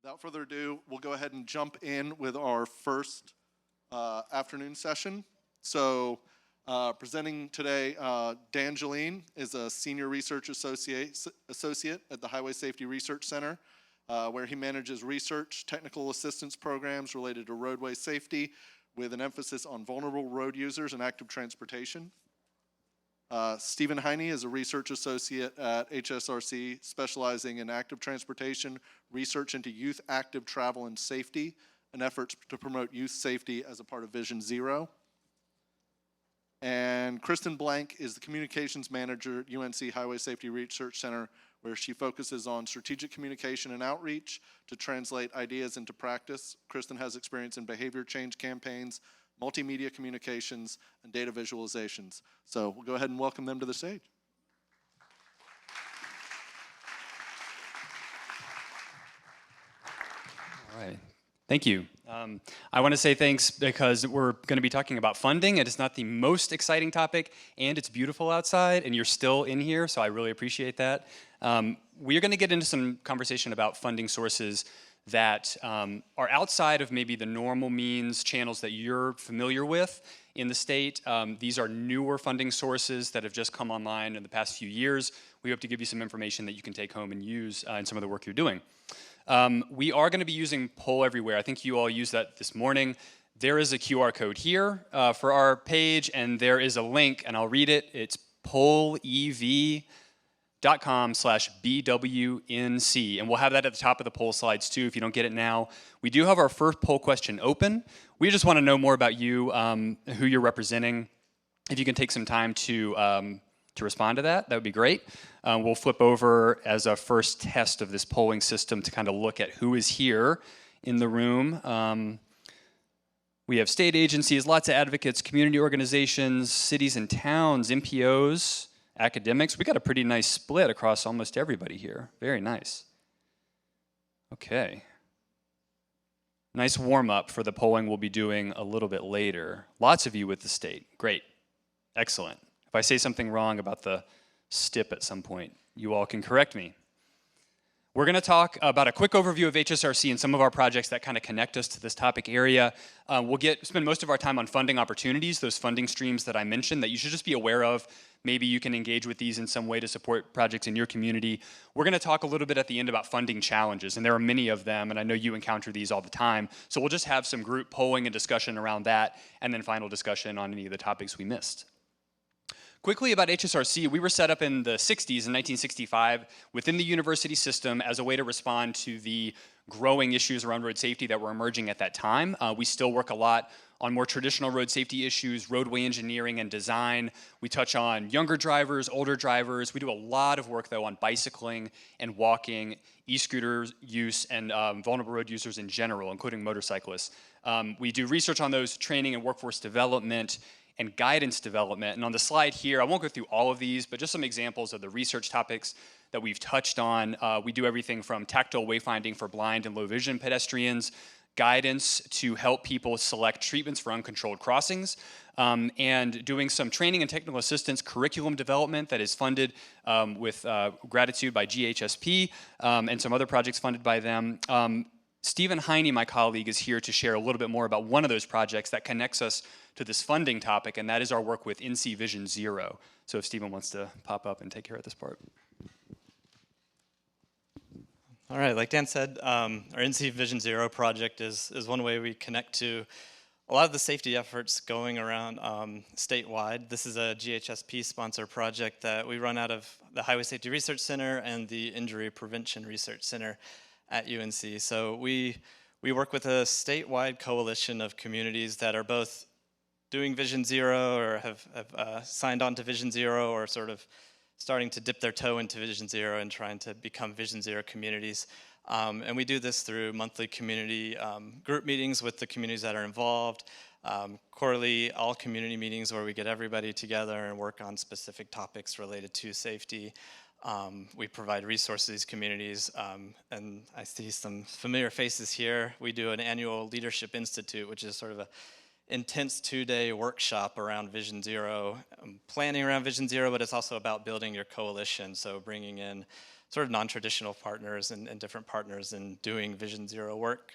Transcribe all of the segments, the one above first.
Without further ado, we'll go ahead and jump in with our first afternoon session. So presenting today, Dan Jeline is a Senior Research Associate at the Highway Safety Research Center, where he manages research, technical assistance programs related to roadway safety with an emphasis on vulnerable road users and active transportation. Stephen Heine is a research associate at HSRC, specializing in active transportation, research into youth active travel and safety, and efforts to promote youth safety as a part of Vision Zero. And Kristen Blank is the communications manager at UNC Highway Safety Research Center, where she focuses on strategic communication and outreach to translate ideas into practice. Kristen has experience in behavior change campaigns, multimedia communications, and data visualizations. So we'll go ahead and welcome them to the stage. All right. Thank you. I want to say thanks because we're going to be talking about funding. It is not the most exciting topic, and it's beautiful outside, and you're still in here, so I really appreciate that. We are going to get into some conversation about funding sources that are outside of maybe the normal means, channels that you're familiar with in the state. These are newer funding sources that have just come online in the past few years. We hope to give you some information that you can take home and use in some of the work you're doing. We are going to be using Poll Everywhere. I think you all used that this morning. There is a QR code here for our page, and there is a link, and I'll read it. It's pollev.com/BWNC, and we'll have that at the top of the poll slides too if you don't get it now. We do have our first poll question open. We just want to know more about you, who you're representing. If you can take some time to respond to that, that would be great. We'll flip over as a first test of this polling system to kind of look at who is here in the room. We have state agencies, lots of advocates, community organizations, cities and towns, NPOs, academics. We got a pretty nice split across almost everybody here. Very nice. Okay. Nice warm-up for the polling we'll be doing a little bit later. Lots of you with the state. Great. Excellent. If I say something wrong about the STIP at some point, you all can correct me. We're going to talk about a quick overview of HSRC and some of our projects that kind of connect us to this topic area. We'll spend most of our time on funding opportunities, those funding streams that I mentioned that you should just be aware of. Maybe you can engage with these in some way to support projects in your community. We're going to talk a little bit at the end about funding challenges, and there are many of them, and I know you encounter these all the time. So we'll just have some group polling and discussion around that, and then final discussion on any of the topics we missed. Quickly about HSRC, we were set up in the 60s, in 1965, within the university system as a way to respond to the growing issues around road safety that were emerging at that time. We still work a lot on more traditional road safety issues, roadway engineering and design. We touch on younger drivers, older drivers. We do a lot of work, though, on bicycling and walking, e-scooter use, and vulnerable road users in general, including motorcyclists. We do research on those, training and workforce development, and guidance development. And on the slide here, I won't go through all of these, but just some examples of the research topics that we've touched on. We do everything from tactile wayfinding for blind and low vision pedestrians, guidance to help people select treatments for uncontrolled crossings, and doing some training and technical assistance curriculum development that is funded with gratitude by GHSP and some other projects funded by them. Stephen Heine, my colleague, is here to share a little bit more about one of those projects that connects us to this funding topic, and that is our work with NC Vision Zero. So if Stephen wants to pop up and take care of this part. All right, like Dan said, our NC Vision Zero project is one way we connect to a lot of the safety efforts going around statewide. This is a GHSP sponsor project that we run out of the Highway Safety Research Center and the Injury Prevention Research Center at UNC. So we work with a statewide coalition of communities that are both doing Vision Zero or have signed on to Vision Zero or sort of starting to dip their toe into Vision Zero and trying to become Vision Zero communities. And we do this through monthly community group meetings with the communities that are involved, quarterly all community meetings where we get everybody together and work on specific topics related to safety. We provide resources to these communities, and I see some familiar faces here. We do an annual Leadership Institute, which is sort of a intense 2-day workshop around Vision Zero, planning around Vision Zero, but it's also about building your coalition, so bringing in sort of non-traditional partners and different partners in doing Vision Zero work.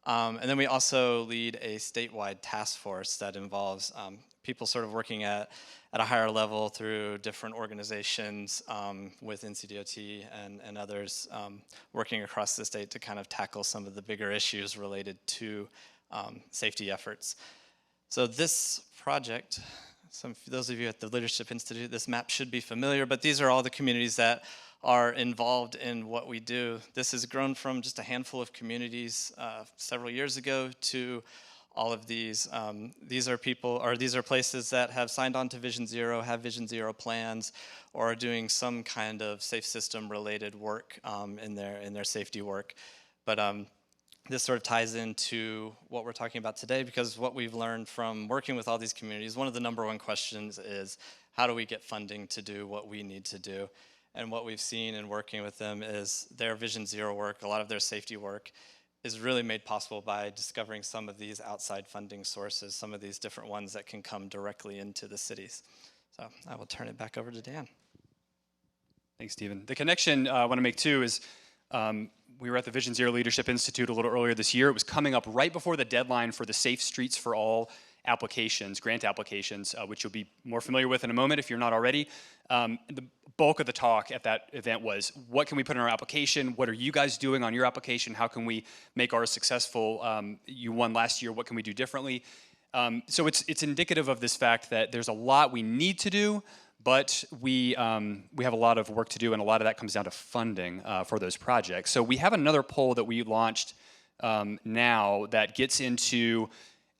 And then we also lead a statewide task force that involves people sort of working at a higher level through different organizations with NCDOT and others working across the state to kind of tackle some of the bigger issues related to safety efforts. So this project, those of you at the Leadership Institute, this map should be familiar, but these are all the communities that are involved in what we do. This has grown from just a handful of communities several years ago to all of these. These are people, or these are places that have signed on to Vision Zero, have Vision Zero plans, or are doing some kind of safe system related work in their safety work. But this sort of ties into what we're talking about today, because what we've learned from working with all these communities, one of the number one questions is, how do we get funding to do what we need to do? And what we've seen in working with them is their Vision Zero work, a lot of their safety work, is really made possible by discovering some of these outside funding sources, some of these different ones that can come directly into the cities. So I will turn it back over to Dan. Thanks, Stephen. The connection I want to make too is we were at the Vision Zero Leadership Institute a little earlier this year. It was coming up right before the deadline for the Safe Streets for All applications, grant applications, which you'll be more familiar with in a moment if you're not already. The bulk of the talk at that event was, what can we put in our application? What are you guys doing on your application? How can we make ours successful? You won last year, what can we do differently? So it's indicative of this fact that there's a lot we need to do, but we have a lot of work to do, and a lot of that comes down to funding for those projects. So we have another poll that we launched now that gets into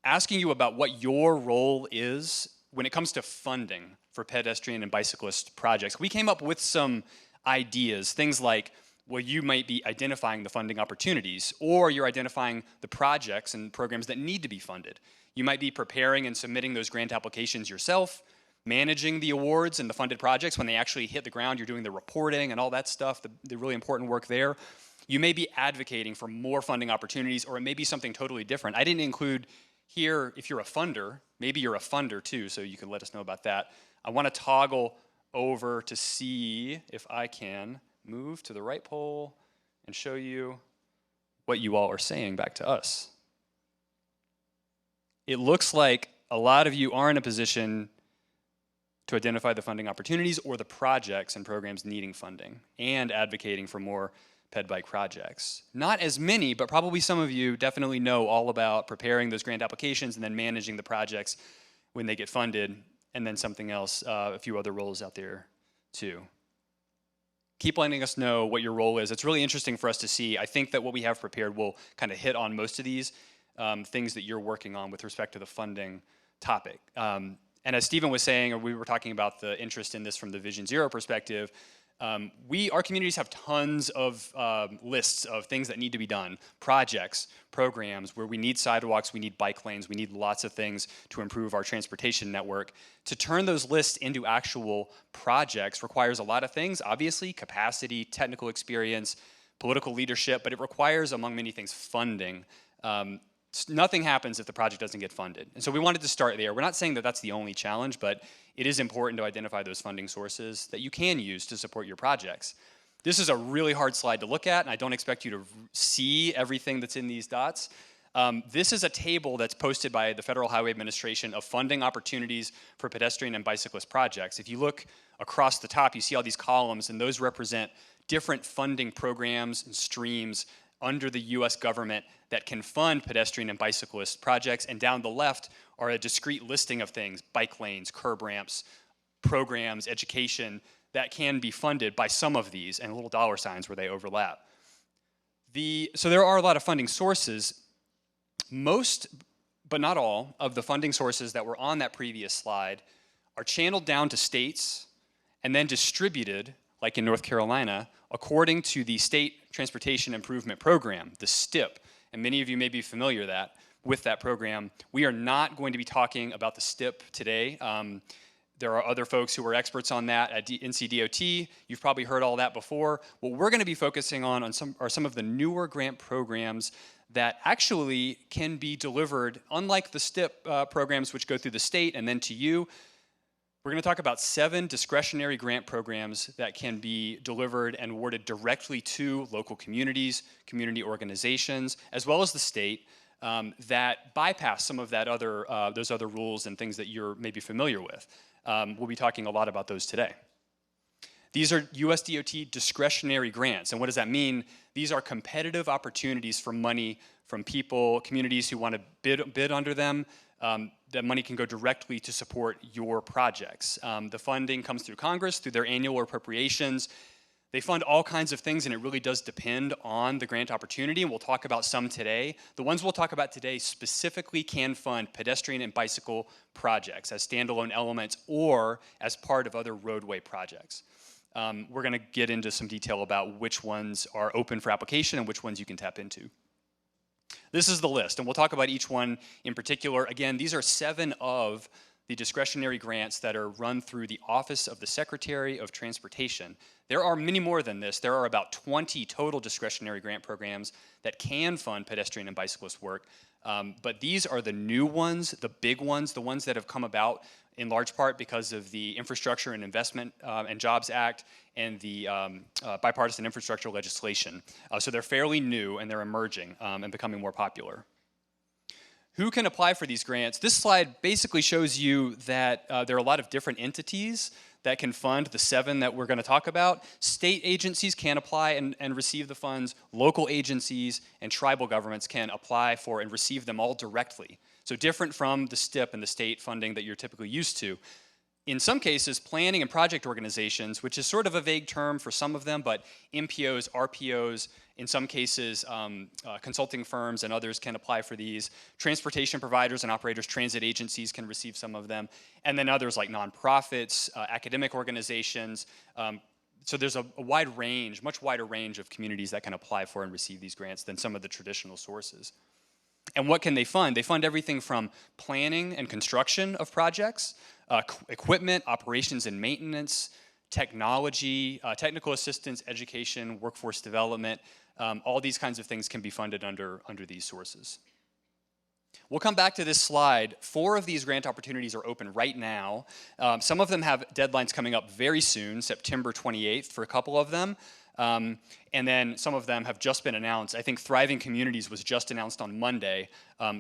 asking you about what your role is when it comes to funding for pedestrian and bicyclist projects. We came up with some ideas, things like, well, you might be identifying the funding opportunities, or you're identifying the projects and programs that need to be funded. You might be preparing and submitting those grant applications yourself, managing the awards and the funded projects. When they actually hit the ground, you're doing the reporting and all that stuff, the really important work there. You may be advocating for more funding opportunities, or it may be something totally different. I didn't include here, if you're a funder, maybe you're a funder too, so you can let us know about that. I want to toggle over to see if I can move to the right poll and show you what you all are saying back to us. It looks like a lot of you are in a position to identify the funding opportunities or the projects and programs needing funding and advocating for more ped bike projects. Not as many, but probably some of you definitely know all about preparing those grant applications and then managing the projects when they get funded, and then something else, a few other roles out there too. Keep letting us know what your role is. It's really interesting for us to see. I think that what we have prepared will kind of hit on most of these things that you're working on with respect to the funding topic. And as Stephen was saying, or we were talking about the interest in this from the Vision Zero perspective, our communities have tons of lists of things that need to be done, projects, programs where we need sidewalks, we need bike lanes, we need lots of things to improve our transportation network. To turn those lists into actual projects requires a lot of things, obviously, capacity, technical experience, political leadership, but it requires, among many things, funding. Nothing happens if the project doesn't get funded. And so we wanted to start there. We're not saying that that's the only challenge, but it is important to identify those funding sources that you can use to support your projects. This is a really hard slide to look at, and I don't expect you to see everything that's in these dots. This is a table that's posted by the Federal Highway Administration of funding opportunities for pedestrian and bicyclist projects. If you look across the top, you see all these columns, and those represent different funding programs and streams under the US government that can fund pedestrian and bicyclist projects. And down the left are a discrete listing of things, bike lanes, curb ramps, programs, education, that can be funded by some of these, and little dollar signs where they overlap. So there are a lot of funding sources. Most, but not all, of the funding sources that were on that previous slide are channeled down to states and then distributed, like in North Carolina, according to the State Transportation Improvement Program, the STIP. And many of you may be familiar with that program. We are not going to be talking about the STIP today. There are other folks who are experts on that at NCDOT. You've probably heard all that before. What we're going to be focusing on are some of the newer grant programs that actually can be delivered, unlike the STIP programs which go through the state and then to you. We're going to talk about 7 discretionary grant programs that can be delivered and awarded directly to local communities, community organizations, as well as the state that bypass some of that those other rules and things that you're maybe familiar with. We'll be talking a lot about those today. These are USDOT discretionary grants. And what does that mean? These are competitive opportunities for money from people, communities who want to bid under them. That money can go directly to support your projects. The funding comes through Congress, through their annual appropriations. They fund all kinds of things, and it really does depend on the grant opportunity, and we'll talk about some today. The ones we'll talk about today specifically can fund pedestrian and bicycle projects as standalone elements or as part of other roadway projects. We're going to get into some detail about which ones are open for application and which ones you can tap into. This is the list, and we'll talk about each one in particular. Again, these are 7 of the discretionary grants that are run through the Office of the Secretary of Transportation. There are many more than this. There are about 20 total discretionary grant programs that can fund pedestrian and bicyclist work, but these are the new ones, the big ones, the ones that have come about in large part because of the Infrastructure and Investment and Jobs Act and the bipartisan infrastructure legislation. So they're fairly new and they're emerging and becoming more popular. Who can apply for these grants? This slide basically shows you that there are a lot of different entities that can fund the 7 that we're going to talk about. State agencies can apply and receive the funds. Local agencies and tribal governments can apply for and receive them all directly. So different from the STIP and the state funding that you're typically used to. In some cases, planning and project organizations, which is sort of a vague term for some of them, but MPOs, RPOs, in some cases, consulting firms and others can apply for these. Transportation providers and operators, transit agencies can receive some of them. And then others like nonprofits, academic organizations. So there's a wide range, much wider range of communities that can apply for and receive these grants than some of the traditional sources. And what can they fund? They fund everything from planning and construction of projects, equipment, operations and maintenance, technology, technical assistance, education, workforce development. All these kinds of things can be funded under these sources. We'll come back to this slide. 4 of these grant opportunities are open right now. Some of them have deadlines coming up very soon, September 28th for a couple of them. And then some of them have just been announced. I think Thriving Communities was just announced on Monday,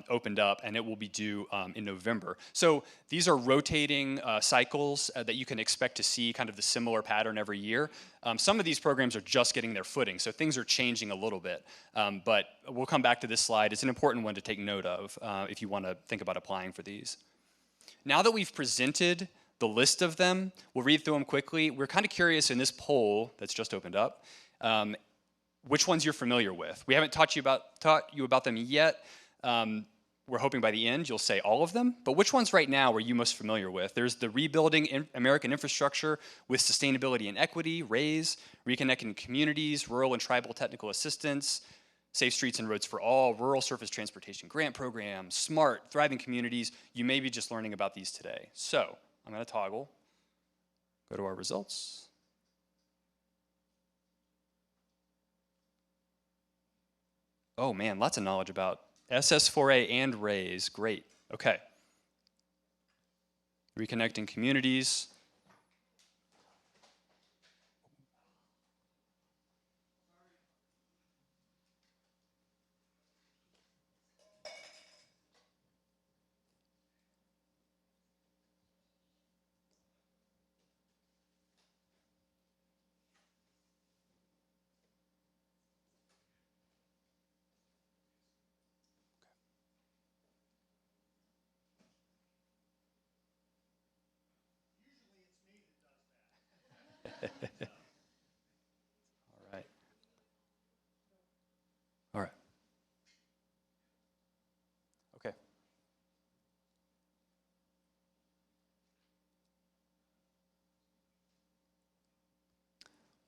opened up, and it will be due in November. So these are rotating cycles that you can expect to see kind of the similar pattern every year. Some of these programs are just getting their footing, so things are changing a little bit. But we'll come back to this slide. It's an important one to take note of if you want to think about applying for these. Now that we've presented the list of them, we'll read through them quickly. We're kind of curious in this poll that's just opened up, which ones you're familiar with. We haven't taught you about them yet. We're hoping by the end you'll say all of them, but which ones right now are you most familiar with? There's the Rebuilding American Infrastructure with Sustainability and Equity, RAISE, Reconnecting Communities, Rural and Tribal Technical Assistance, Safe Streets and Roads for All, Rural Surface Transportation Grant Program, SMART, Thriving Communities. You may be just learning about these today. So I'm going to toggle, go to our results. Oh man, lots of knowledge about SS4A and RAISE. Great. Okay. Reconnecting Communities. All right. All right. Okay.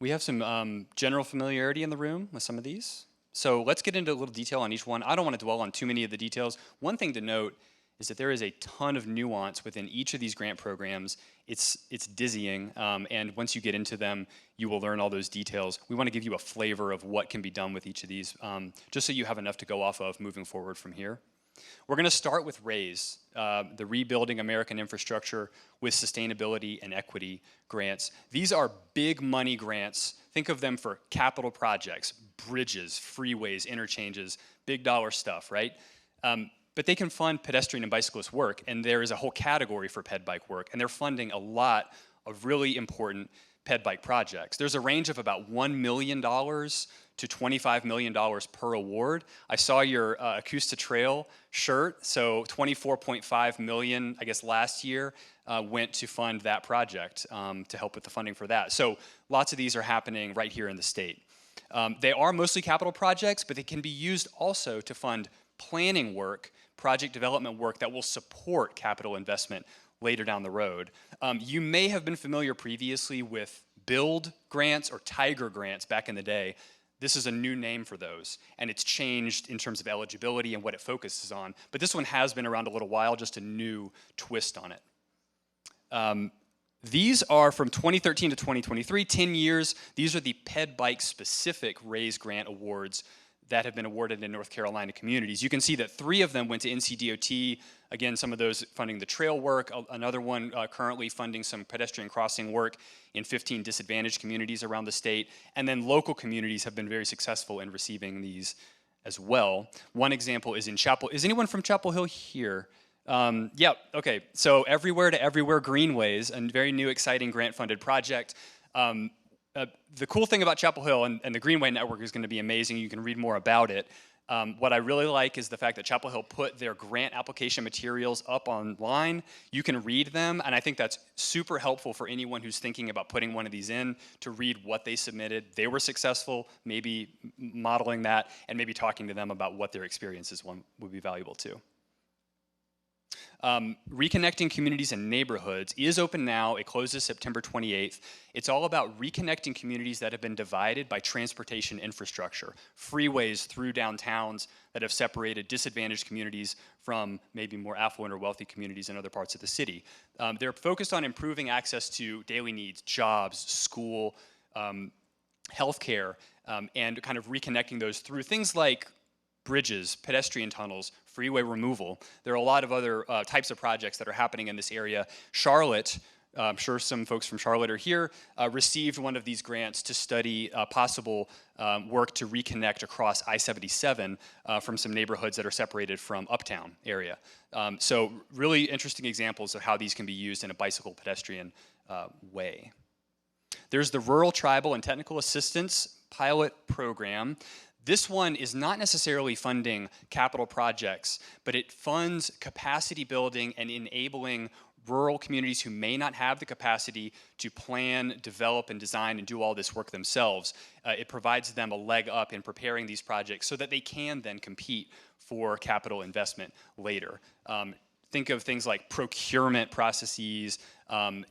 We have some general familiarity in the room with some of these. So let's get into a little detail on each one. I don't want to dwell on too many of the details. One thing to note is that there is a ton of nuance within each of these grant programs. It's dizzying, and once you get into them, you will learn all those details. We want to give you a flavor of what can be done with each of these, just so you have enough to go off of moving forward from here. We're going to start with RAISE, the Rebuilding American Infrastructure with Sustainability and Equity grants. These are big money grants. Think of them for capital projects, bridges, freeways, interchanges, big dollar stuff, right? But they can fund pedestrian and bicyclist work, and there is a whole category for ped bike work, and they're funding a lot of really important ped bike projects. There's a range of about $1 million to $25 million per award. I saw your Acoustic Trail shirt, so $24.5 million, I guess last year, went to fund that project to help with the funding for that. So lots of these are happening right here in the state. They are mostly capital projects, but they can be used also to fund planning work, project development work that will support capital investment later down the road. You may have been familiar previously with BUILD grants or Tiger grants back in the day. This is a new name for those, and it's changed in terms of eligibility and what it focuses on. But this one has been around a little while, just a new twist on it. These are from 2013 to 2023, 10 years. These are the ped bike specific RAISE grant awards that have been awarded in North Carolina communities. You can see that 3 of them went to NCDOT. Again, some of those funding the trail work, another one currently funding some pedestrian crossing work in 15 disadvantaged communities around the state. And then local communities have been very successful in receiving these as well. One example is in Chapel. Is anyone from Chapel Hill here? Yeah, okay. So Everywhere to Everywhere Greenways, a very new, exciting grant-funded project. The cool thing about Chapel Hill and the Greenway Network is going to be amazing. You can read more about it. What I really like is the fact that Chapel Hill put their grant application materials up online. You can read them, and I think that's super helpful for anyone who's thinking about putting one of these in to read what they submitted. They were successful, maybe modeling that, and maybe talking to them about what their experiences would be valuable too. Reconnecting Communities and Neighborhoods is open now. It closes September 28th. It's all about reconnecting communities that have been divided by transportation infrastructure, freeways through downtowns that have separated disadvantaged communities from maybe more affluent or wealthy communities in other parts of the city. They're focused on improving access to daily needs, jobs, school, healthcare, and kind of reconnecting those through things like bridges, pedestrian tunnels, freeway removal. There are a lot of other types of projects that are happening in this area. Charlotte, I'm sure some folks from Charlotte are here, received one of these grants to study possible work to reconnect across I-77 from some neighborhoods that are separated from Uptown area. So really interesting examples of how these can be used in a bicycle pedestrian way. There's the Rural, Tribal, and Technical Assistance Pilot Program. This one is not necessarily funding capital projects, but it funds capacity building and enabling rural communities who may not have the capacity to plan, develop, and design and do all this work themselves. It provides them a leg up in preparing these projects so that they can then compete for capital investment later. Think of things like procurement processes,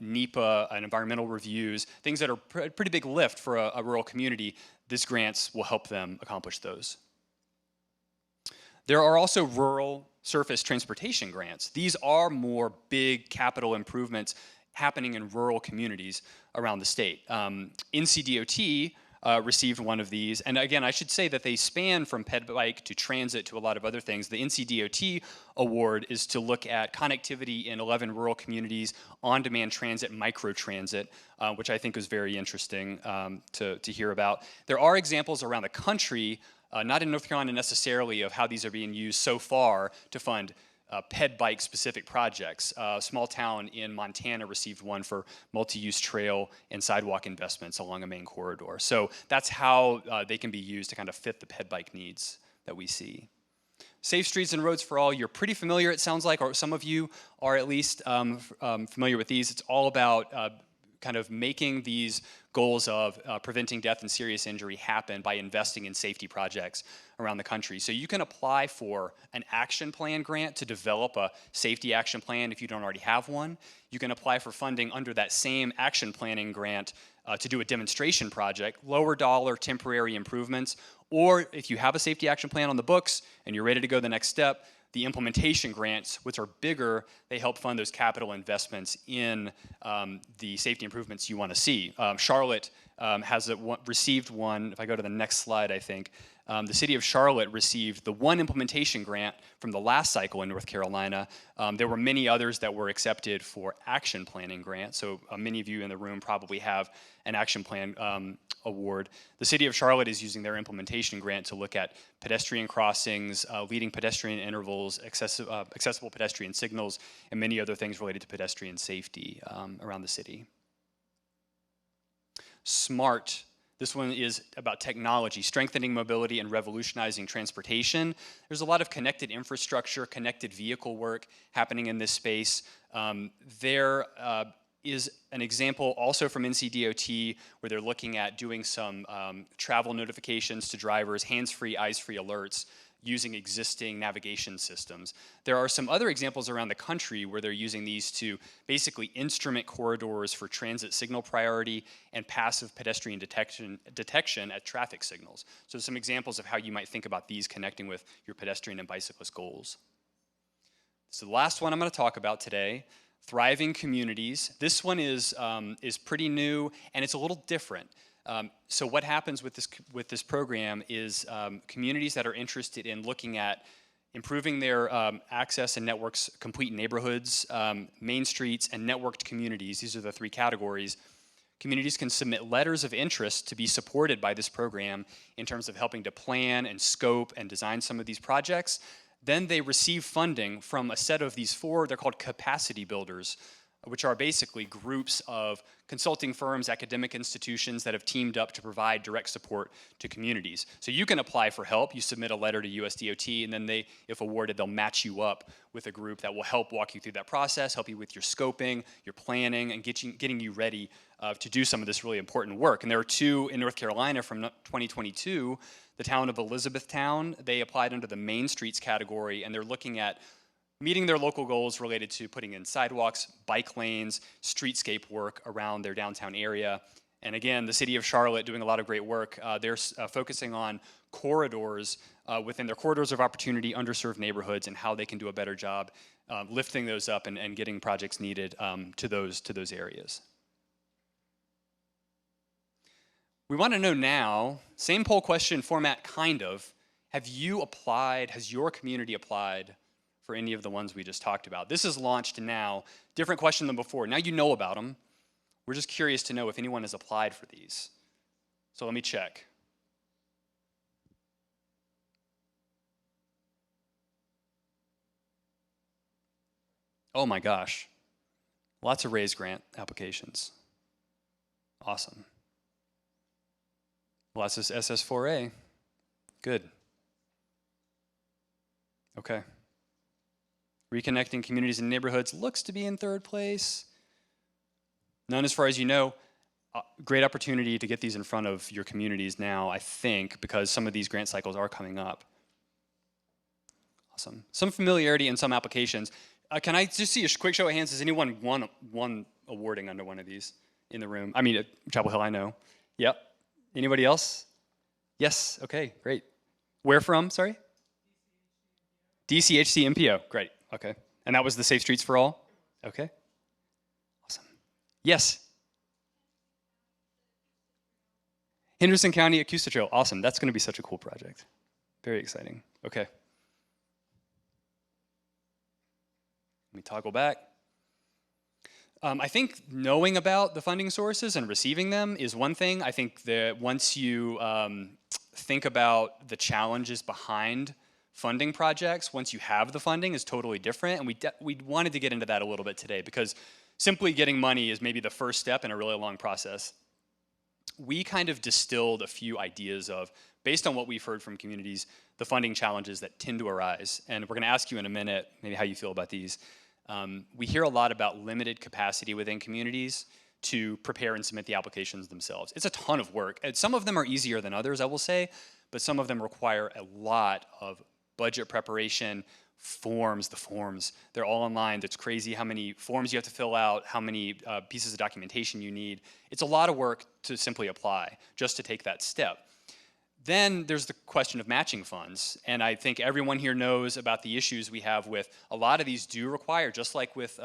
NEPA and environmental reviews, things that are a pretty big lift for a rural community. These grants will help them accomplish those. There are also rural surface transportation grants. These are more big capital improvements happening in rural communities around the state. NCDOT received one of these. And again, I should say that they span from ped bike to transit to a lot of other things. The NCDOT award is to look at connectivity in 11 rural communities, on-demand transit, microtransit, which I think was very interesting to hear about. There are examples around the country, not in North Carolina necessarily, of how these are being used so far to fund ped bike specific projects. A small town in Montana received one for multi-use trail and sidewalk investments along a main corridor. So that's how they can be used to kind of fit the ped bike needs that we see. Safe Streets and Roads for All, you're pretty familiar, it sounds like, or some of you are at least familiar with these. It's all about kind of making these goals of preventing death and serious injury happen by investing in safety projects around the country. So you can apply for an action plan grant to develop a safety action plan if you don't already have one. You can apply for funding under that same action planning grant to do a demonstration project, lower dollar temporary improvements, or if you have a safety action plan on the books and you're ready to go the next step, the implementation grants, which are bigger, they help fund those capital investments in the safety improvements you want to see. Charlotte has received one, if I go to the next slide, I think, The city of Charlotte received the one implementation grant from the last cycle in North Carolina. There were many others that were accepted for action planning grants. So many of you in the room probably have an action plan award. The city of Charlotte is using their implementation grant to look at pedestrian crossings, leading pedestrian intervals, accessible pedestrian signals, and many other things related to pedestrian safety around the city. SMART. This one is about technology, strengthening mobility and revolutionizing transportation. There's a lot of connected infrastructure, connected vehicle work happening in this space. There is an example also from NCDOT where they're looking at doing some travel notifications to drivers, hands-free, eyes-free alerts, using existing navigation systems. There are some other examples around the country where they're using these to basically instrument corridors for transit signal priority and passive pedestrian detection at traffic signals. So some examples of how you might think about these connecting with your pedestrian and bicyclist goals. So the last one I'm going to talk about today, thriving communities. This one is pretty new and it's a little different. So what happens with this program is communities that are interested in looking at improving their access and networks, complete neighborhoods, main streets, and networked communities. These are the three categories. Communities can submit letters of interest to be supported by this program in terms of helping to plan and scope and design some of these projects. Then they receive funding from a set of these four, they're called capacity builders, which are basically groups of consulting firms, academic institutions that have teamed up to provide direct support to communities. So you can apply for help, you submit a letter to USDOT, and then they, if awarded, they'll match you up with a group that will help walk you through that process, help you with your scoping, your planning, and getting you ready to do some of this really important work. And there are two in North Carolina from 2022, the town of Elizabethtown, they applied under the Main Streets category, and they're looking at meeting their local goals related to putting in sidewalks, bike lanes, streetscape work around their downtown area. And again, the city of Charlotte doing a lot of great work. They're focusing on corridors within their corridors of opportunity, underserved neighborhoods, and how they can do a better job lifting those up and getting projects needed to those areas. We want to know now, same poll question format kind of, have you applied, has your community applied for any of the ones we just talked about? This is launched now, different question than before. Now you know about them. We're just curious to know if anyone has applied for these. So let me check. Oh my gosh. Lots of RAISE grant applications. Awesome. Lots of SS4A. Good. Okay. Reconnecting communities and neighborhoods looks to be in third place. None as far as you know. Great opportunity to get these in front of your communities now, I think, because some of these grant cycles are coming up. Awesome. Some familiarity in some applications. Can I just see a quick show of hands? Has anyone won awarding under one of these in the room? I mean, at Chapel Hill, I know. Yep. Anybody else? Yes. Okay, great. Where from? Sorry? DCHC MPO. Great. Okay. And that was the Safe Streets for All? Okay. Awesome. Yes. Henderson County Acoustic Trail. Awesome. That's going to be such a cool project. Very exciting. Okay. Let me toggle back. I think knowing about the funding sources and receiving them is one thing. I think that once you think about the challenges behind funding projects, once you have the funding, is totally different. And we wanted to get into that a little bit today because simply getting money is maybe the first step in a really long process. We kind of distilled a few ideas of, based on what we've heard from communities, the funding challenges that tend to arise. And we're going to ask you in a minute maybe how you feel about these. We hear a lot about limited capacity within communities to prepare and submit the applications themselves. It's a ton of work. And some of them are easier than others, I will say, but some of them require a lot of budget preparation, forms, they're all online. It's crazy how many forms you have to fill out, how many pieces of documentation you need. It's a lot of work to simply apply, just to take that step. Then there's the question of matching funds. And I think everyone here knows about the issues we have with a lot of these do require, just like with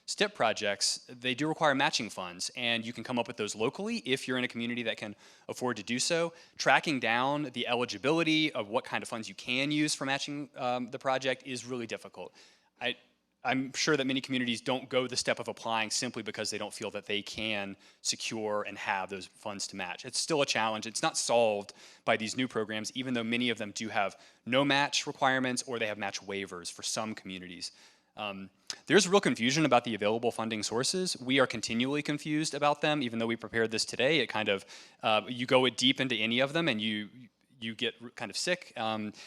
STIP projects, they do require matching funds. And you can come up with those locally if you're in a community that can afford to do so. Tracking down the eligibility of what kind of funds you can use for matching the project is really difficult. I'm sure that many communities don't go the step of applying simply because they don't feel that they can secure and have those funds to match. It's still a challenge. It's not solved by these new programs, even though many of them do have no match requirements or they have match waivers for some communities. There's real confusion about the available funding sources. We are continually confused about them, even though we prepared this today. It kind of, you go deep into any of them and you get kind of sick.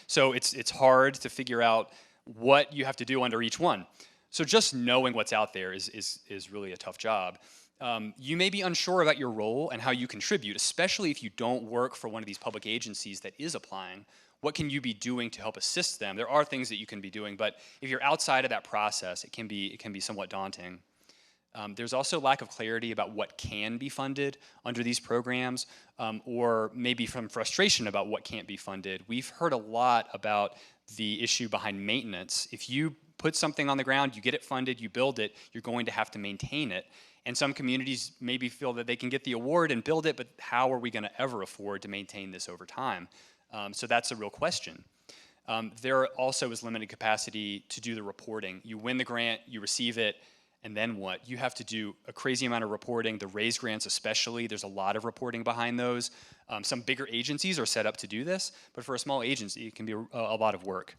So it's hard to figure out what you have to do under each one. So just knowing what's out there is really a tough job. You may be unsure about your role and how you contribute, especially if you don't work for one of these public agencies that is applying. What can you be doing to help assist them? There are things that you can be doing, but if you're outside of that process, it can be somewhat daunting. There's also lack of clarity about what can be funded under these programs, or maybe some frustration about what can't be funded. We've heard a lot about the issue behind maintenance. If you put something on the ground, you get it funded, you build it, you're going to have to maintain it. And some communities maybe feel that they can get the award and build it, but how are we going to ever afford to maintain this over time? So that's a real question. There also is limited capacity to do the reporting. You win the grant, you receive it, and then what? You have to do a crazy amount of reporting. The RAISE grants especially, there's a lot of reporting behind those. Some bigger agencies are set up to do this, but for a small agency, it can be a lot of work.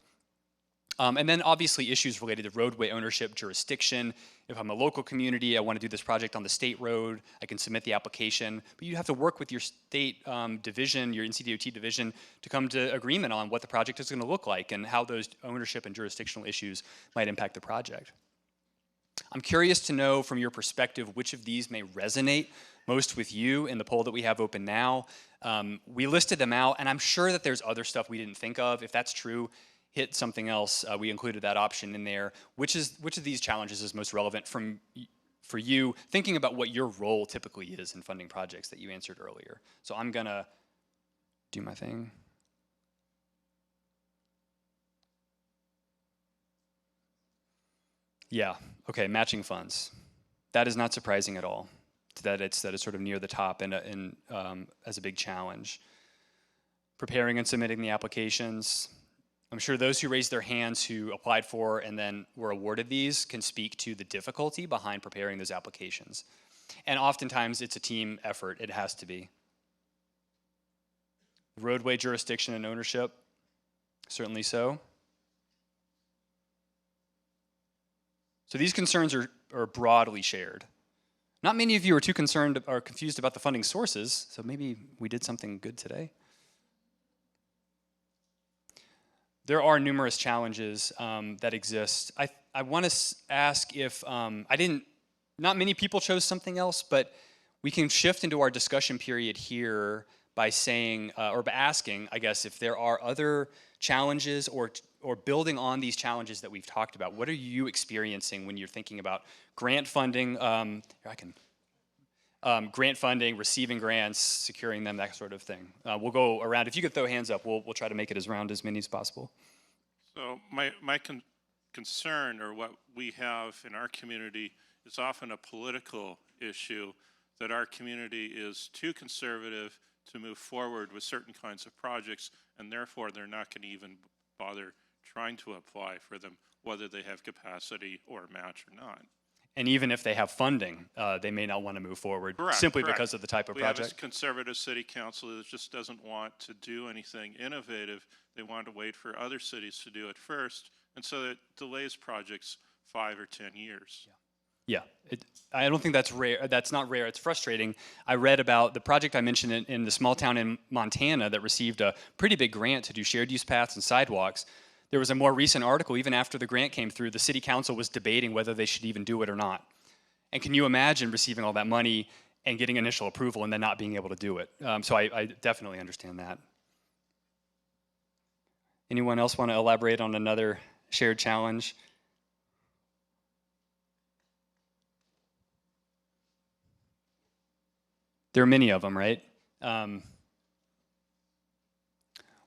And then obviously issues related to roadway ownership, jurisdiction. If I'm a local community, I want to do this project on the state road, I can submit the application, but you have to work with your state division, your NCDOT division, to come to agreement on what the project is going to look like and how those ownership and jurisdictional issues might impact the project. I'm curious to know from your perspective which of these may resonate most with you in the poll that we have open now. We listed them out, and I'm sure that there's other stuff we didn't think of. If that's true, hit something else. We included that option in there. Which of these challenges is most relevant for you, thinking about what your role typically is in funding projects that you answered earlier? So I'm going to do my thing. Yeah, okay, matching funds. That is not surprising at all, that it's sort of near the top and as a big challenge. Preparing and submitting the applications. I'm sure those who raised their hands who applied for and then were awarded these can speak to the difficulty behind preparing those applications. And oftentimes it's a team effort, it has to be. Roadway jurisdiction and ownership, certainly so. So these concerns are broadly shared. Not many of you are too concerned or confused about the funding sources, so maybe we did something good today. There are numerous challenges that exist. I want to ask if, not many people chose something else, but we can shift into our discussion period here by saying, or by asking, I guess, if there are other challenges or building on these challenges that we've talked about. What are you experiencing when you're thinking about grant funding? Grant funding, receiving grants, securing them, that sort of thing. We'll go around. If you could throw hands up, we'll try to make it as round as many as possible. So my concern, or what we have in our community, is often a political issue, that our community is too conservative to move forward with certain kinds of projects, and therefore they're not going to even bother trying to apply for them, whether they have capacity or match or not. And even if they have funding, they may not want to move forward simply because of the type of project. We have a conservative city council that just doesn't want to do anything innovative. They want to wait for other cities to do it first, and so it delays projects 5 or 10 years. Yeah, I don't think that's rare. That's not rare. It's frustrating. I read about the project I mentioned in the small town in Montana that received a pretty big grant to do shared use paths and sidewalks. There was a more recent article, even after the grant came through, the city council was debating whether they should even do it or not. And can you imagine receiving all that money and getting initial approval and then not being able to do it? So I definitely understand that. Anyone else want to elaborate on another shared challenge? There are many of them, right?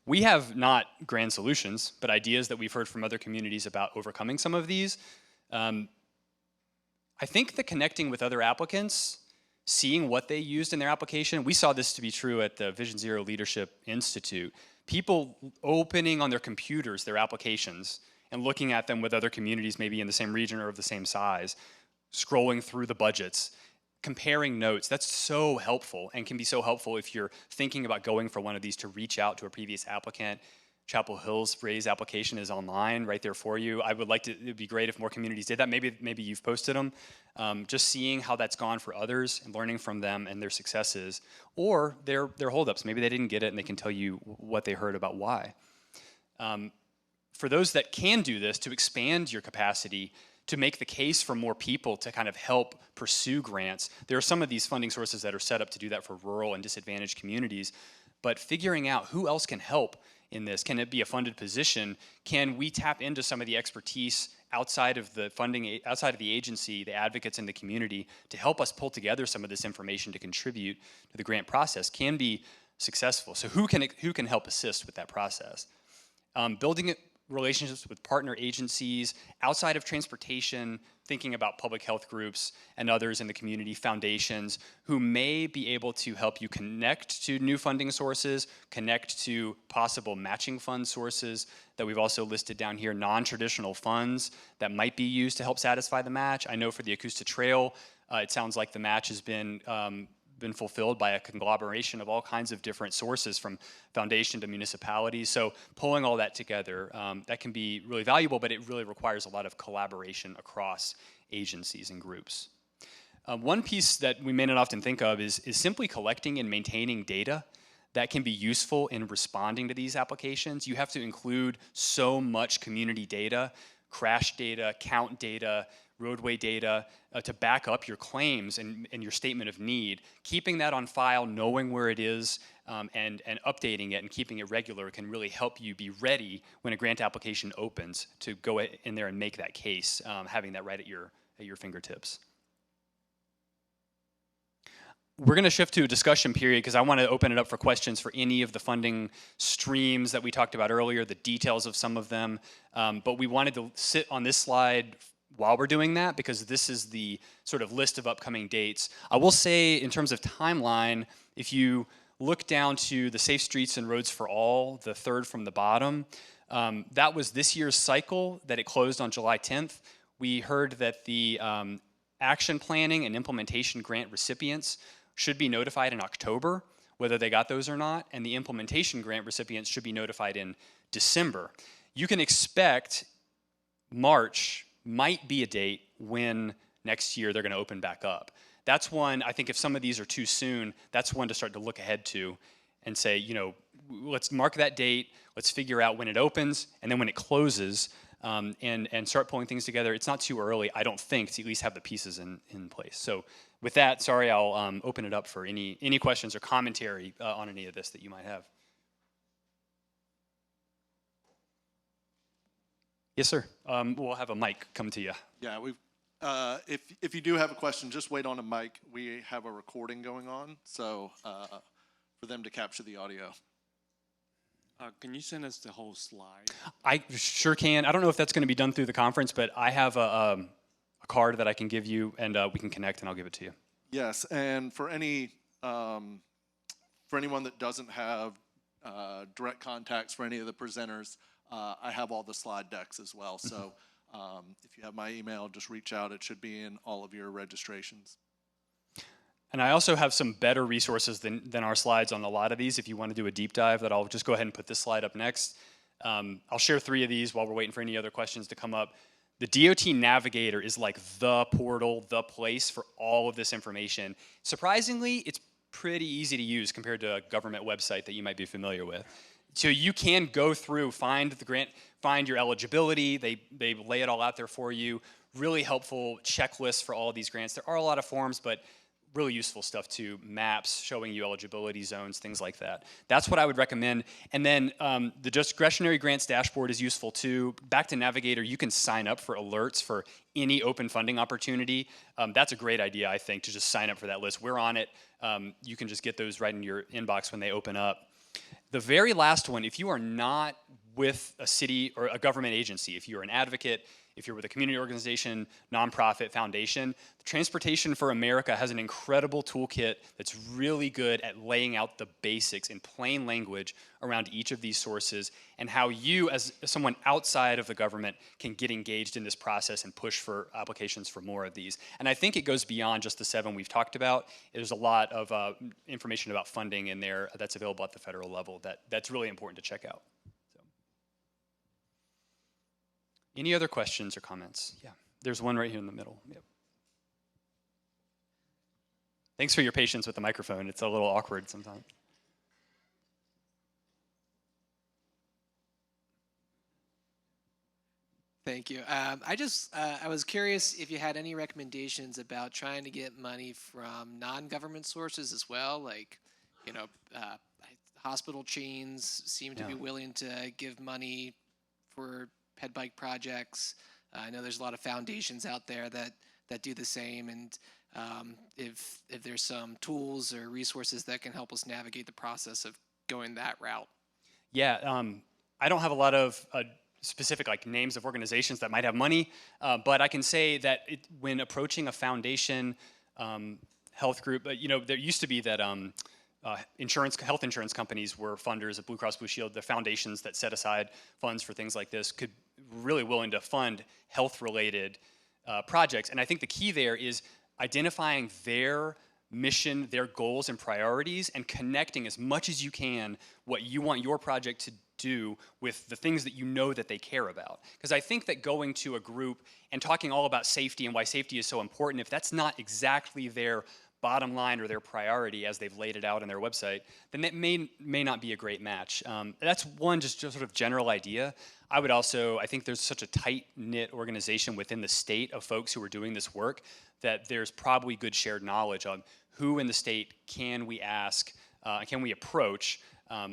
We have not grand solutions, but ideas that we've heard from other communities about overcoming some of these. I think the connecting with other applicants, seeing what they used in their application, we saw this to be true at the Vision Zero Leadership Institute. People opening on their computers their applications and looking at them with other communities maybe in the same region or of the same size, scrolling through the budgets, comparing notes. That's so helpful and can be so helpful if you're thinking about going for one of these to reach out to a previous applicant. Chapel Hill's raise application is online right there for you. I would like to, it'd be great if more communities did that. Maybe you've posted them. Just seeing how that's gone for others and learning from them and their successes or their holdups. Maybe they didn't get it and they can tell you what they heard about why. For those that can do this, to expand your capacity, to make the case for more people to kind of help pursue grants. There are some of these funding sources that are set up to do that for rural and disadvantaged communities, but figuring out who else can help in this. Can it be a funded position? Can we tap into some of the expertise outside of the funding, outside of the agency, the advocates in the community, to help us pull together some of this information to contribute to the grant process? Can be successful. So who can help assist with that process? Building relationships with partner agencies outside of transportation, thinking about public health groups and others in the community, foundations, who may be able to help you connect to new funding sources, connect to possible matching fund sources that we've also listed down here, non-traditional funds that might be used to help satisfy the match. I know for the Acoustic Trail, it sounds like the match has been fulfilled by a conglomeration of all kinds of different sources, from foundation to municipalities. So pulling all that together, that can be really valuable, but it really requires a lot of collaboration across agencies and groups. One piece that we may not often think of is simply collecting and maintaining data that can be useful in responding to these applications. You have to include so much community data, crash data, count data, roadway data, to back up your claims and your statement of need. Keeping that on file, knowing where it is, and updating it and keeping it regular can really help you be ready when a grant application opens to go in there and make that case, having that right at your fingertips. We're going to shift to a discussion period because I want to open it up for questions for any of the funding streams that we talked about earlier, the details of some of them, but we wanted to sit on this slide while we're doing that, because this is the sort of list of upcoming dates. I will say, in terms of timeline, if you look down to the Safe Streets and Roads for All, the third from the bottom, that was this year's cycle that it closed on July 10th. We heard that the action planning and implementation grant recipients should be notified in October, whether they got those or not, and the implementation grant recipients should be notified in December. You can expect March might be a date when next year they're going to open back up. That's one, I think if some of these are too soon, that's one to start to look ahead to and say, you know, let's mark that date, let's figure out when it opens, and then when it closes, and start pulling things together. It's not too early, I don't think, to at least have the pieces in place. So with that, sorry, I'll open it up for any questions or commentary on any of this that you might have. Yes, sir. We'll have a mic come to you. Yeah, if you do have a question, just wait on a mic. We have a recording going on, so for them to capture the audio. Can you send us the whole slide? I sure can. I don't know if that's going to be done through the conference, but I have a card that I can give you, and we can connect, and I'll give it to you. Yes, and for anyone that doesn't have direct contacts for any of the presenters, I have all the slide decks as well. So if you have my email, just reach out. It should be in all of your registrations. And I also have some better resources than our slides on a lot of these. If you want to do a deep dive, that I'll just go ahead and put this slide up next. I'll share 3 of these while we're waiting for any other questions to come up. The DOT Navigator is like the portal, the place for all of this information. Surprisingly, it's pretty easy to use compared to a government website that you might be familiar with. So you can go through, find the grant, find your eligibility. They lay it all out there for you. Really helpful checklists for all of these grants. There are a lot of forms, but really useful stuff too. Maps showing you eligibility zones, things like that. That's what I would recommend. And then the discretionary grants dashboard is useful too. Back to Navigator, you can sign up for alerts for any open funding opportunity. That's a great idea, I think, to just sign up for that list. We're on it. You can just get those right in your inbox when they open up. The very last one, if you are not with a city or a government agency, if you're an advocate, if you're with a community organization, nonprofit, foundation, Transportation for America has an incredible toolkit that's really good at laying out the basics in plain language around each of these sources and how you, as someone outside of the government, can get engaged in this process and push for applications for more of these. And I think it goes beyond just the 7 we've talked about. There's a lot of information about funding in there that's available at the federal level that's really important to check out. So. Any other questions or comments? Yeah, there's one right here in the middle. Yep. Thanks for your patience with the microphone. It's a little awkward sometimes. Thank you. I was curious if you had any recommendations about trying to get money from non-government sources as well, like, hospital chains seem to be willing to give money for ped bike projects. I know there's a lot of foundations out there that do the same, and if there's some tools or resources that can help us navigate the process of going that route. Yeah, I don't have a lot of specific names of organizations that might have money, but I can say that when approaching a foundation, health group, there used to be that health insurance companies were funders of Blue Cross Blue Shield. The foundations that set aside funds for things like this could really willing to fund health-related projects. And I think the key there is identifying their mission, their goals and priorities, and connecting as much as you can what you want your project to do with the things that you know that they care about. Because I think that going to a group and talking all about safety and why safety is so important, if that's not exactly their bottom line or their priority as they've laid it out on their website, then it may not be a great match. That's one just sort of general idea. I think there's such a tight-knit organization within the state of folks who are doing this work that there's probably good shared knowledge on who in the state can we ask, can we approach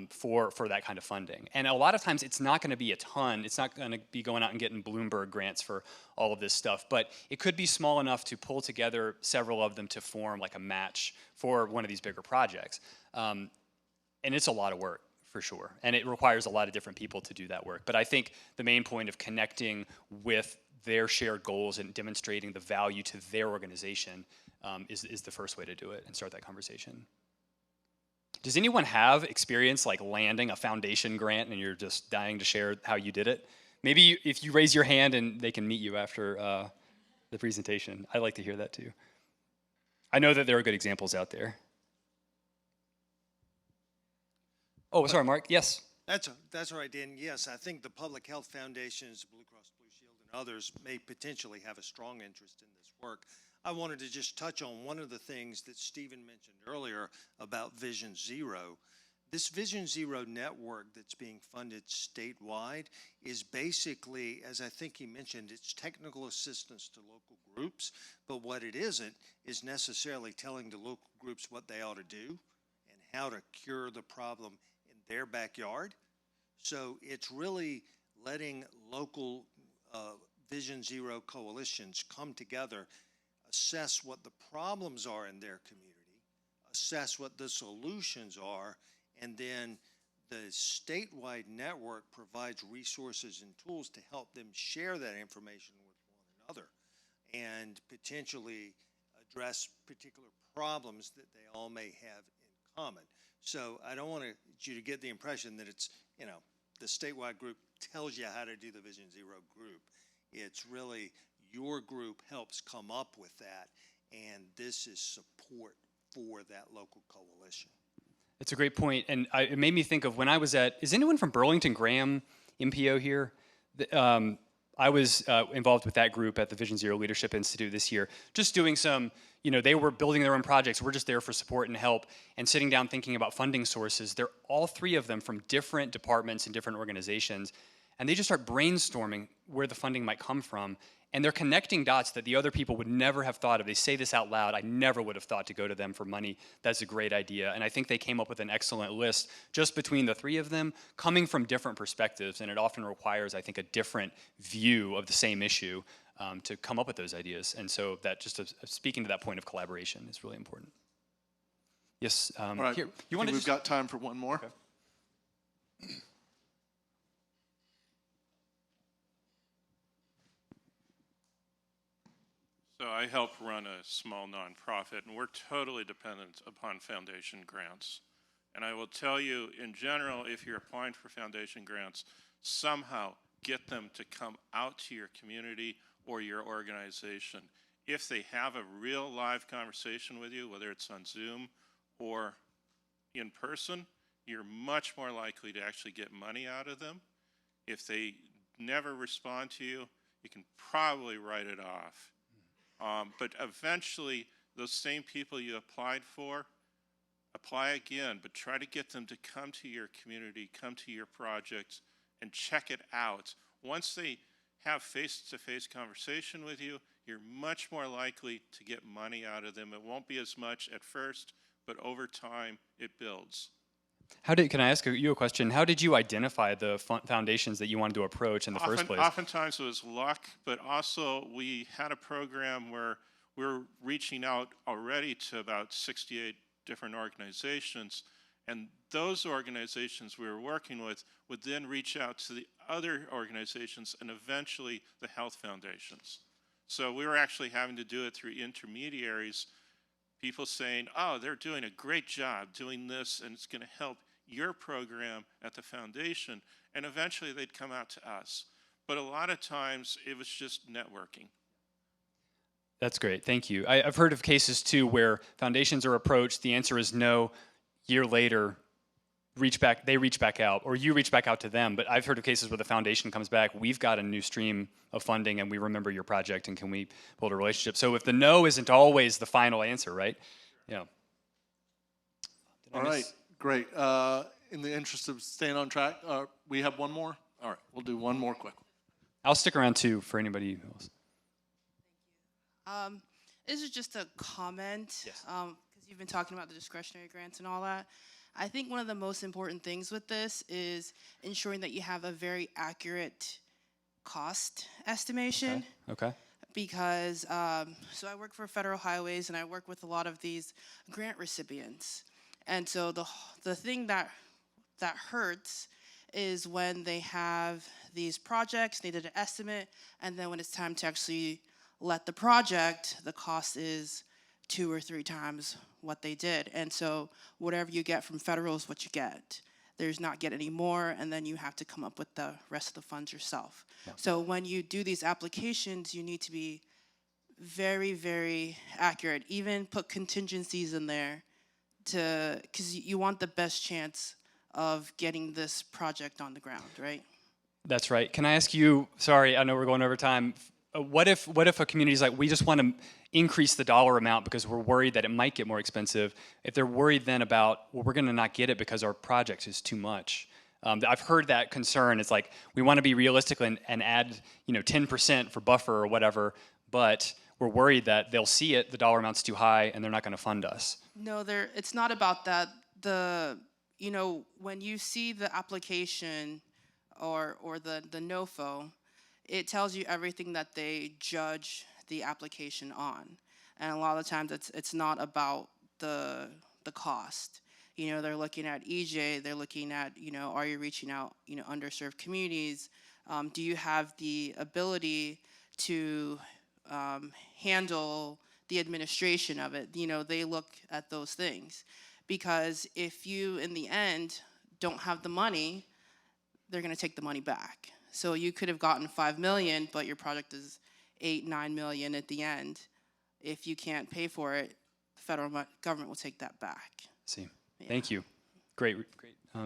for that kind of funding. And a lot of times it's not going to be a ton. It's not going to be going out and getting Bloomberg grants for all of this stuff, but it could be small enough to pull together several of them to form like a match for one of these bigger projects. And it's a lot of work, for sure. And it requires a lot of different people to do that work. But I think the main point of connecting with their shared goals and demonstrating the value to their organization is the first way to do it and start that conversation. Does anyone have experience like landing a foundation grant and you're just dying to share how you did it? Maybe if you raise your hand and they can meet you after the presentation. I'd like to hear that too. I know that there are good examples out there. Oh, sorry, Mark. Yes. That's right, Dan. Yes, I think the public health foundations, Blue Cross Blue Shield, and others may potentially have a strong interest in this work. I wanted to just touch on one of the things that Stephen mentioned earlier about Vision Zero. This Vision Zero network that's being funded statewide is basically, as I think he mentioned, it's technical assistance to local groups, but what it isn't is necessarily telling the local groups what they ought to do and how to cure the problem in their backyard. So it's really letting local Vision Zero coalitions come together, assess what the problems are in their community, assess what the solutions are, and then the statewide network provides resources and tools to help them share that information with one another and potentially address particular problems that they all may have in common. So I don't want you to get the impression that it's, the statewide group tells you how to do the Vision Zero group. It's really your group helps come up with that, and this is support for that local coalition. It's a great point, and it made me think of when I was is anyone from Burlington Graham MPO here? I was involved with that group at the Vision Zero Leadership Institute this year, just doing some, they were building their own projects. We're just there for support and help and sitting down thinking about funding sources. They're all 3 of them from different departments and different organizations, and they just start brainstorming where the funding might come from. And they're connecting dots that the other people would never have thought of. They say this out loud. I never would have thought to go to them for money. That's a great idea. And I think they came up with an excellent list just between the 3 of them, coming from different perspectives. And it often requires, I think, a different view of the same issue to come up with those ideas. And so that just speaking to that point of collaboration is really important. Yes. All right. Here, we've got time for one more. Okay. So I help run a small nonprofit, and we're totally dependent upon foundation grants. And I will tell you, in general, if you're applying for foundation grants, somehow get them to come out to your community or your organization. If they have a real live conversation with you, whether it's on Zoom or in person, you're much more likely to actually get money out of them. If they never respond to you, you can probably write it off. But eventually, those same people you applied for, apply again, but try to get them to come to your community, come to your projects, and check it out. Once they have face-to-face conversation with you, you're much more likely to get money out of them. It won't be as much at first, but over time, it builds. Can I ask you a question? How did you identify the foundations that you wanted to approach in the first place? Oftentimes it was luck, but also we had a program where we're reaching out already to about 68 different organizations, and those organizations we were working with would then reach out to the other organizations and eventually the health foundations. So we were actually having to do it through intermediaries, people saying, oh, they're doing a great job doing this, and it's going to help your program at the foundation, and eventually they'd come out to us. But a lot of times it was just networking. That's great, thank you. I've heard of cases too where foundations are approached, the answer is no, year later, they reach back out, or you reach back out to them. But I've heard of cases where the foundation comes back, we've got a new stream of funding and we remember your project and can we build a relationship? So if the no isn't always the final answer, right? Yeah. All right, great. In the interest of staying on track, we have one more? All right, we'll do one more quick one. I'll stick around too for anybody else. This is just a comment, because you've been talking about the discretionary grants and all that. I think one of the most important things with this is ensuring that you have a very accurate cost estimation. Okay. Because, so I work for Federal Highways and I work with a lot of these grant recipients. And so the thing that hurts is when they have these projects, they did an estimate, and then when it's time to actually let the project, the cost is 2 or 3 times what they did. And so whatever you get from federal is what you get. There's not get any more, and then you have to come up with the rest of the funds yourself. Yeah. So when you do these applications, you need to be very, very accurate. Even put contingencies in there because you want the best chance of getting this project on the ground, right? That's right. Can I ask you, sorry, I know we're going over time, what if a community's like, we just want to increase the dollar amount because we're worried that it might get more expensive? If they're worried then about, well, we're going to not get it because our project is too much. I've heard that concern. It's like, we want to be realistic and add 10% for buffer or whatever, but we're worried that they'll see it, the dollar amount's too high, and they're not going to fund us. No, it's not about that. When you see the application or the NOFO, it tells you everything that they judge the application on. And a lot of times it's not about the cost. They're looking at EJ, they're looking at, are you reaching out, underserved communities? Do you have the ability to handle the administration of it? They look at those things. Because if you, in the end, don't have the money, they're gonna take the money back. So you could have gotten $5 million, but your project is $8-9 million at the end. If you can't pay for it, the federal government will take that back. See, yeah. Thank you. Great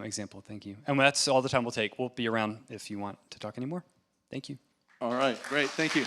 example, thank you. And that's all the time we'll take. We'll be around if you want to talk anymore. Thank you. All right, great, thank you.